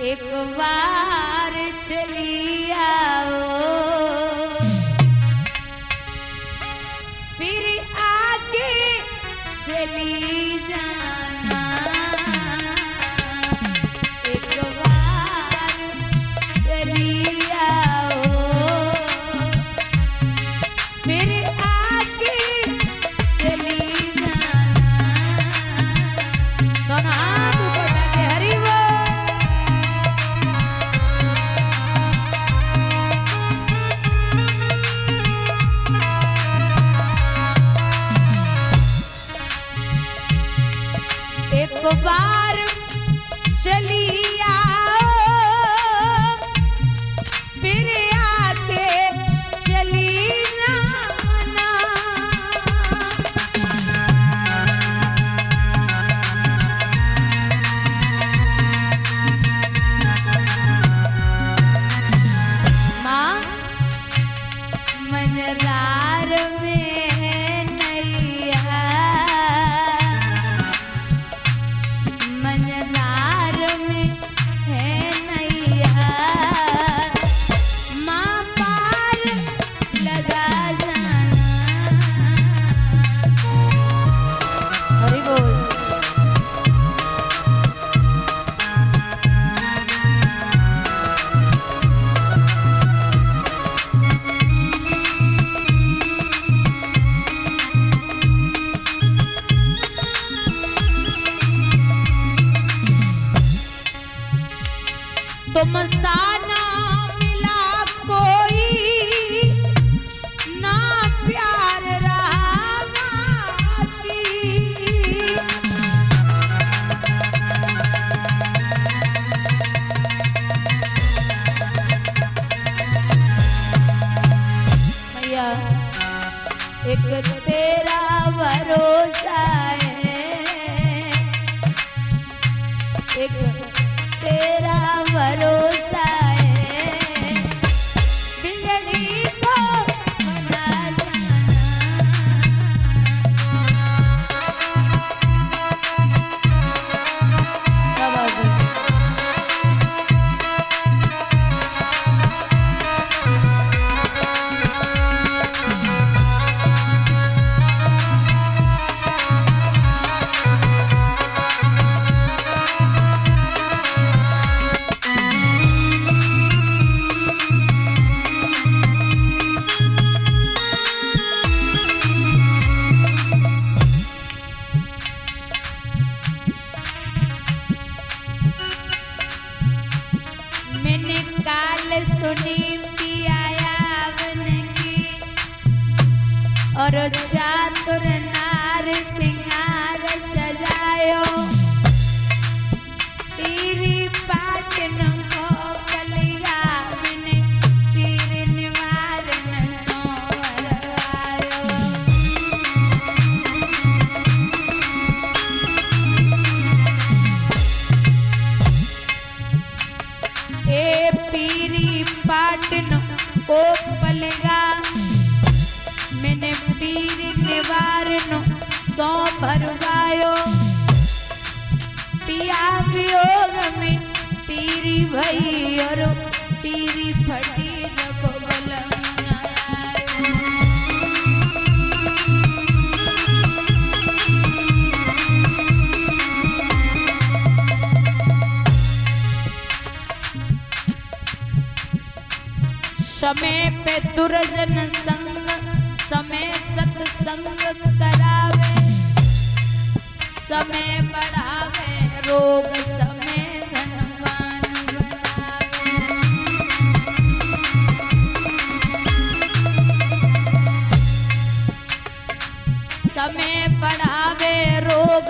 एक बार चली आओ फिर आके चली जाना। एक बार चली आओ फिर आके चली जाना। दोनों हाथ ऊपर जाके हरि बोल। एक बार चली आओ फिर आके चली जाना। माँ मझधार में है नैया, मझधार में है नैया, माँ पार लगा जाना। हरि बोल। तुमसा ना मिला कोई ना प्यार रहा बाकी। भैया एक तेरा भरोसा है, एक तेरा भरोसा है, बिजली को बना जाना। मैंने काल सुनी पियाया बन की और चातुर नार सिंगार सजायो। तेरी पाटन को कलिया मैंने तेरे निवारण सोवरवायो। ए पीरी पाटन को पलगा मैंने पीरी निवारण सो भरवायो। पिया वियोग में पीरी भई और पीरी फटी जगो बलम न आयो। समय पे दुर्जन संग समय सत्संग करावे, समय बढ़ावे रोग समय धनवान बनावे। समय बढ़ावे रोग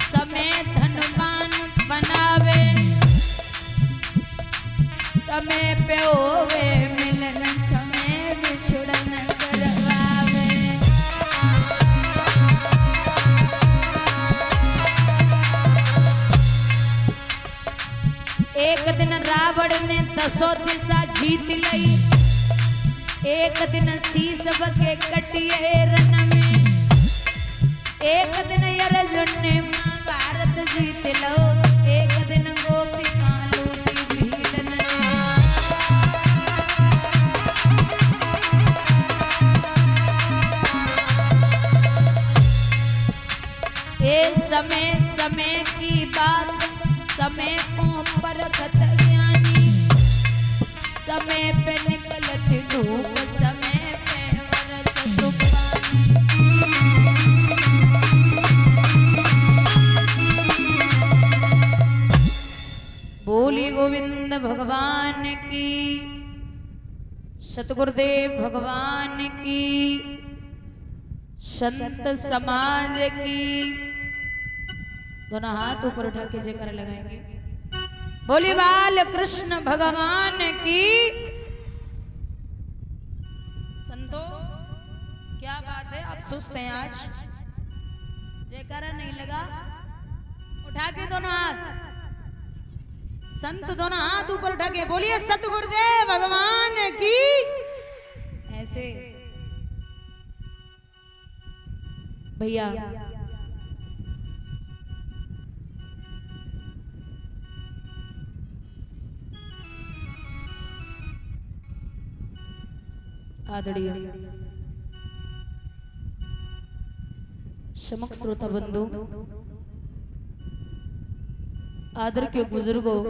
समय धनवान बनावे। समय पे होवे मिलन समय विछुड़न करवावे। एक दिन रावण ने 10 दिशा जीत लई, एक दिन शीश बके कटिए रन में। एक दिन अर्जुन ने महाभारत जीत लो, एक दिन गोपिका लूटी ये समय समय की बात समय को परखत ज्ञानी, समय पे निकलती धूप समय पे बरस तूफान। बोली गोविंद भगवान की, सतगुरुदेव भगवान की, संत समाज की। दोनों हाथ ऊपर उठा के जयकारा लगाएंगे। बोली बाल कृष्ण भगवान की। संतो क्या बात है, आप सुस्त हैं आज? जयकारा नहीं लगा? उठा के दोनों हाथ, संत दोनों हाथ ऊपर उठा के बोलिए सतगुरुदेव भगवान की। ऐसे भैया आदरणीय समक्ष श्रोता बंधु, आदर के बुजुर्गों,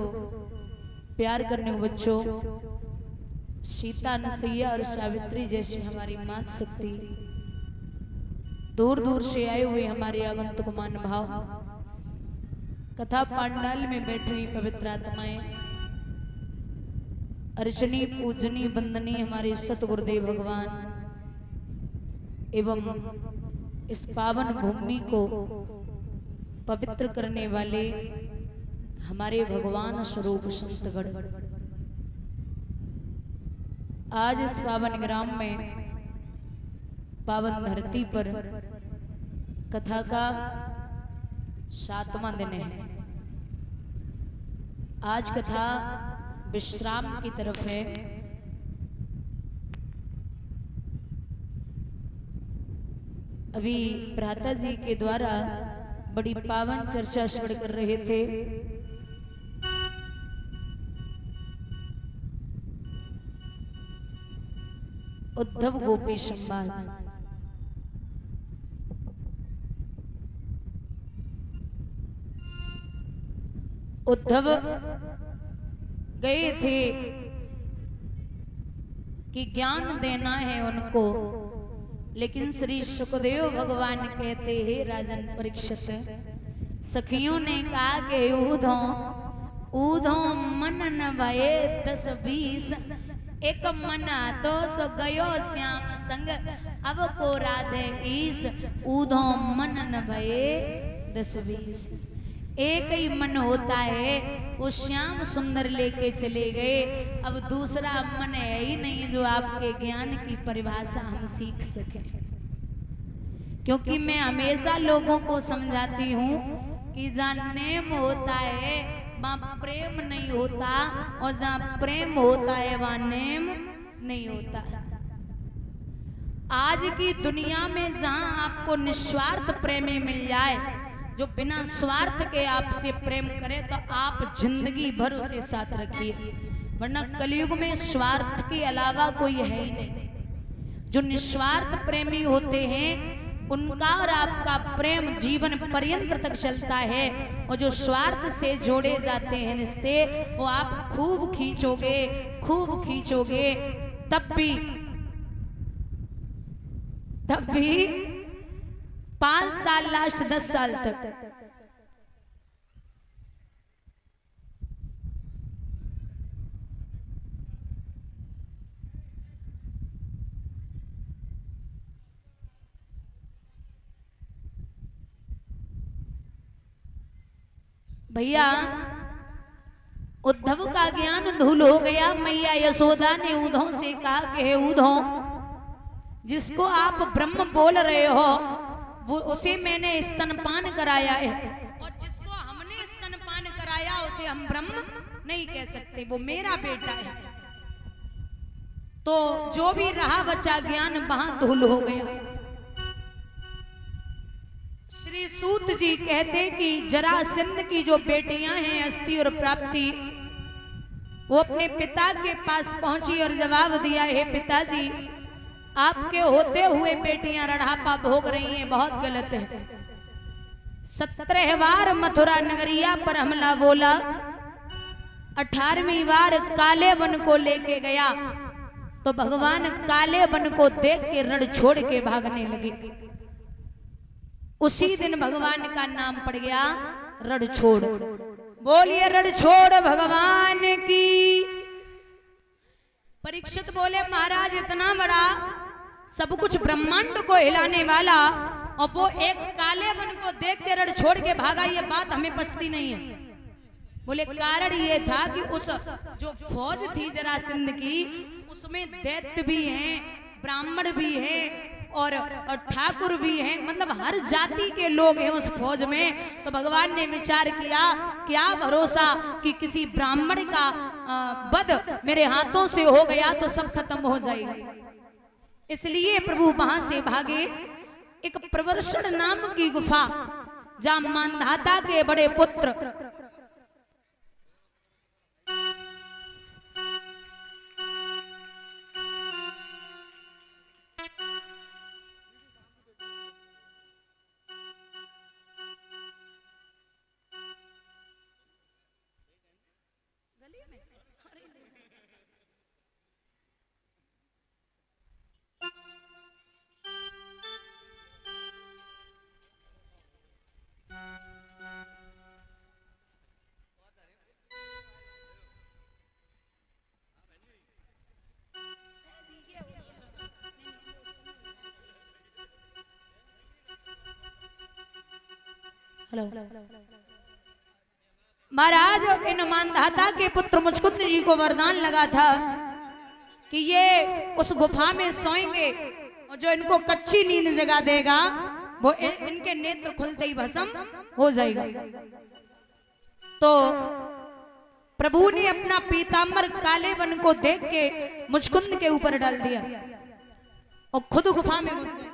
प्यार करने के बच्चों, सीता नसैया और सावित्री जैसी हमारी मात शक्ति, दूर दूर से आए हुए हमारे आगंतुक मान भाव, कथा पांडाल में बैठी हुई पवित्र आत्माएं, अर्चनी पूजनी वंदनी हमारे सतगुरुदेव भगवान एवं इस पावन भूमि को पवित्र करने वाले हमारे भगवान स्वरूप संतगण, आज इस पावन ग्राम में पावन धरती पर कथा का 7वां दिन है। आज कथा विश्राम की तरफ है। अभी भ्राता जी के द्वारा बड़ी पावन चर्चा श्रवण कर रहे थे। उद्धव गोपी संवाद। उद्धव गए थे कि ज्ञान देना है उनको, लेकिन श्री सुखदेव भगवान कहते हैं राजन परीक्षित, सखियों ने कहा कि ऊधो ऊधो मन न भये 10-20, एक मना तो सो गयो श्याम संग, अब को राधे ईस, ऊधो मन न भये 10-20। एक ही मन होता है, वो श्याम सुंदर लेके चले गए। अब दूसरा मन है ही नहीं जो आपके ज्ञान की परिभाषा हम सीख सकें। क्योंकि मैं हमेशा लोगों को समझाती हूँ कि जहाँ नेम होता है वहाँ प्रेम नहीं होता, और जहाँ प्रेम होता है वहाँ नेम नहीं होता। आज की दुनिया में जहाँ आपको निस्वार्थ प्रेमी मिल जाए, जो बिना स्वार्थ के आपसे प्रेम करे, तो आप जिंदगी भर उसे साथ रखिए, वरना कलयुग में स्वार्थ के अलावा कोई है ही नहीं। जो निस्वार्थ प्रेमी होते हैं उनका और आपका प्रेम जीवन पर्यंत तक चलता है, और जो स्वार्थ से जोड़े जाते हैं रिश्ते, वो आप खूब खींचोगे तब भी 5 साल लास्ट 10 साल तक। भैया उद्धव का ज्ञान धूल हो गया। मैया यशोदा ने ऊधों से कहा कि हे ऊधों, जिसको आप ब्रह्म बोल रहे हो वो उसे मैंने स्तनपान कराया है, और जिसको हमने स्तनपान कराया उसे हम ब्रह्म नहीं कह सकते, वो मेरा बेटा है। तो जो भी रहा बचा ज्ञान वहां धूल हो गया। श्री सूत जी कहते कि जरासंध की जो बेटियां हैं अस्ति और प्राप्ति, वो अपने पिता के पास पहुंची और जवाब दिया, हे पिताजी, आपके होते हुए बेटियां रढ़ापा भोग रही हैं, बहुत गलत है। 17 बार मथुरा नगरिया पर हमला बोला, 18वीं बार काले वन को लेके गया तो भगवान काले वन को देख के रण छोड़ के भागने लगे। उसी दिन भगवान का नाम पड़ गया रणछोड़। बोलिए रणछोड़ भगवान की। परीक्षित बोले महाराज इतना बड़ा सब कुछ ब्रह्मांड को हिलाने वाला और वो एक काले वन को देख के रण छोड़ के भागा, ये बात हमें पचती नहीं है। बोले कारण ये था कि उस जो फौज थी जरासंध की उसमें दैत्य भी हैं, ब्राह्मण भी हैं और ठाकुर भी हैं, मतलब हर जाति के लोग हैं उस फौज में। तो भगवान ने विचार किया क्या भरोसा कि किसी ब्राह्मण का वध मेरे हाथों से हो गया तो सब खत्म हो जाएगा। इसलिए प्रभु वहां से भागे एक प्रवर्षण नाम की गुफा, जहां मानधाता के बड़े पुत्र हेलो महाराज, इन मानधाता के पुत्र मुचकुंद जी को वरदान लगा था कि ये उस गुफा में सोएंगे और जो इनको कच्ची नींद जगा देगा वो इनके नेत्र खुलते ही भस्म हो जाएगा। तो प्रभु ने अपना पीतांबर काले वन को देख के मुचकुंद के ऊपर डाल दिया और खुद गुफा में घुस गए।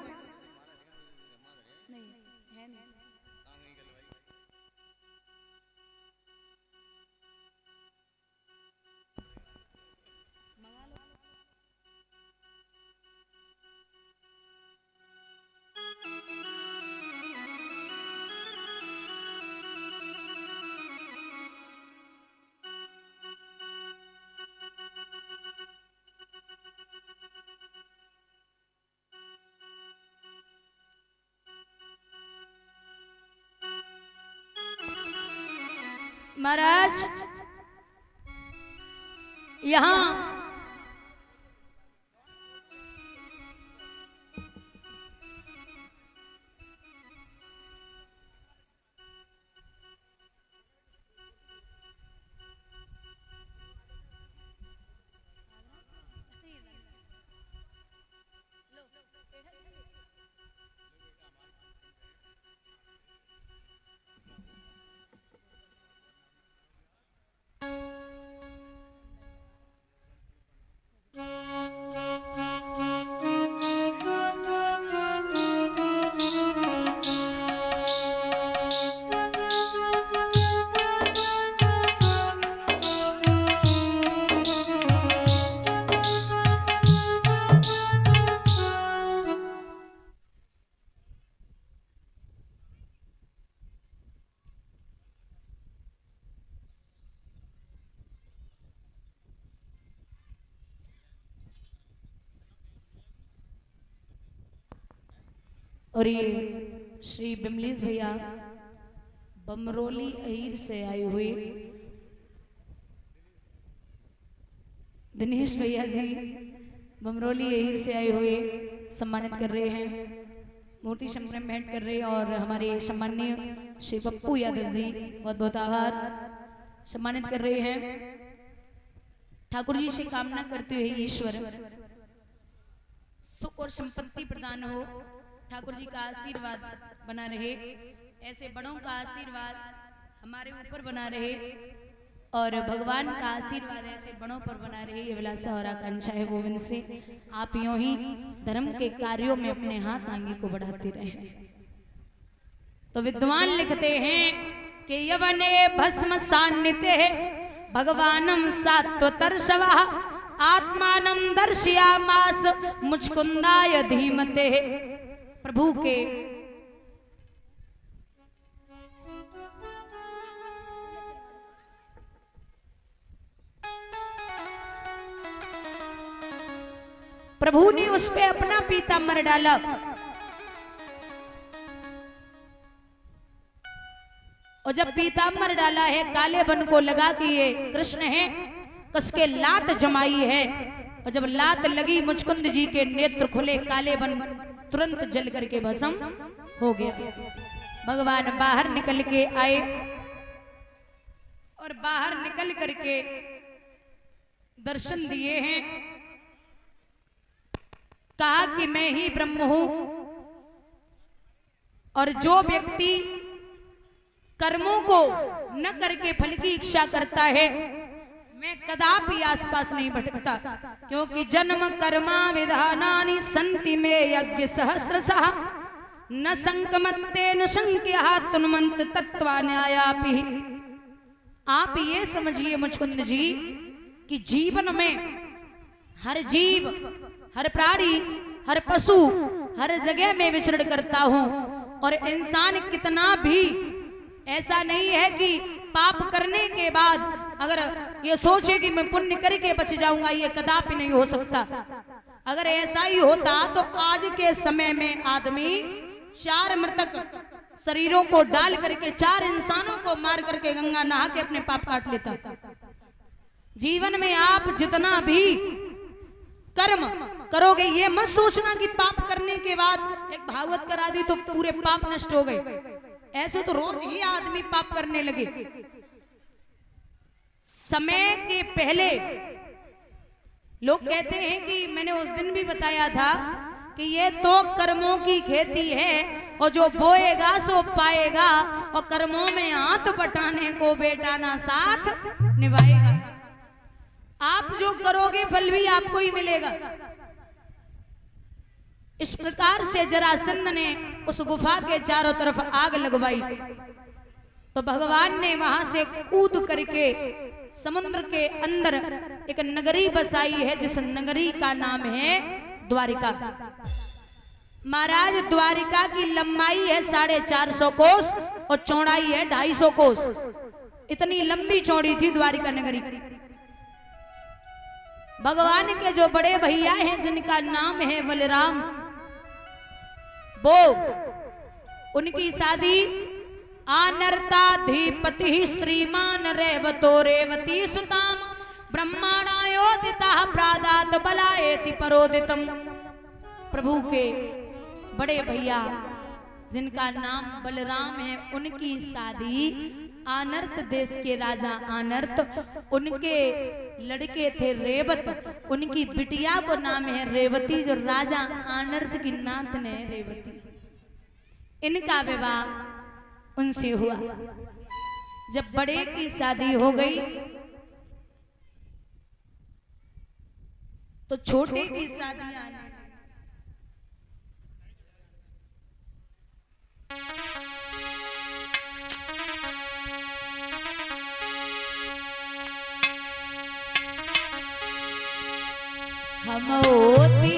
महाराज यहां और ये श्री बिमलेश भैया बमरोली अहीर से आए हुए, दिनेश भैया जी बमरोली अहीर से आए हुए सम्मानित कर रहे हैं, मूर्ति संप्रेम भेंट कर रहे हैं। और हमारे सम्माननीय श्री पप्पू यादव जी बहुत बहुत आभार सम्मानित कर रहे हैं। ठाकुर जी से कामना करते हुए ईश्वर सुख और संपत्ति प्रदान हो, ठाकुर जी का आशीर्वाद बना रहे, ऐसे बड़ों का आशीर्वाद हमारे ऊपर बना रहे और भगवान का आशीर्वाद ऐसे बड़ों पर बना रहे, ये विलासा और आकांक्षा है गोविंद से। आप यूं ही धर्म के कार्यों में अपने हाथ आगे को बढ़ाते रहे। तो विद्वान लिखते हैं कि यवने भस्म सान्निते भगवानम सात्वतर्षवा आत्मानम दर्शयामास मुचकुंदाय धीमते। प्रभु के प्रभु ने उस पे अपना पीताम्बर डाला। और जब पीताम्बर डाला है, काले बन को लगा कि ये कृष्ण है, कसके लात जमाई है। और जब लात लगी, मुचकुंद जी के नेत्र खुले, काले बन तुरंत जल करके भस्म हो गया। भगवान बाहर निकल के आए और बाहर निकल करके दर्शन दिए हैं। कहा कि मैं ही ब्रह्म हूं, और जो व्यक्ति कर्मों को न करके फल की इच्छा करता है, मैं कदापि आसपास नहीं भटकता, क्योंकि जन्म कर्मा विधानानि संति में यज्ञ सहस्रशः न संकमत्ते न संख्या तुन्मंत तत्वा न्यायापि। आप ये समझिए मुचकुंद जी कि जीवन में हर जीव, हर प्राणी, हर पशु, हर जगह में विचरण करता हूं, और इंसान कितना भी ऐसा नहीं है कि पाप करने के बाद अगर ये सोचे कि मैं पुण्य करके बच जाऊंगा, ये कदापि नहीं हो सकता। अगर ऐसा ही होता तो आज के समय में आदमी 4 मृतक शरीरों को डाल करके 4 इंसानों को मार करके गंगा नहा के अपने पाप काट लेता। जीवन में आप जितना भी कर्म करोगे, ये मत सोचना कि पाप करने के बाद एक भागवत करा दी तो पूरे पाप नष्ट हो गए। ऐसे तो रोज ही आदमी पाप करने लगे। समय के पहले लोग कहते हैं कि मैंने उस दिन भी बताया था कि ये तो कर्मों की खेती है, और जो बोएगा सो पाएगा, और कर्मों में हाथ बटाने को बेटा ना साथ निभाएगा। आप जो करोगे फल भी आपको ही मिलेगा। इस प्रकार से जरासंध ने उस गुफा के चारों तरफ आग लगवाई, तो भगवान ने वहां से कूद करके समुद्र के अंदर एक नगरी बसाई है, जिस नगरी का नाम है द्वारिका। महाराज, द्वारिका की लंबाई है 450 कोस और चौड़ाई है 250 कोस। इतनी लंबी चौड़ी थी द्वारिका नगरी। भगवान के जो बड़े भैया हैं, जिनका नाम है बलराम, वो उनकी शादी आनर्ताधिपति श्रीमान रेवतो रेवती सुताम ब्रह्माणायोदिता प्रादात बलायति परोदितम। प्रभु के बड़े भैया जिनका नाम बलराम है, उनकी शादी आनर्त देश के राजा आनर्त, उनके लड़के थे रेवत, उनकी बिटिया को नाम है रेवती, जो राजा आनर्त की नात ने रेवती। इनका विवाह उनसे हुआ। जब बड़े की शादी हो गई तो छोटे की शादी आने। हम होती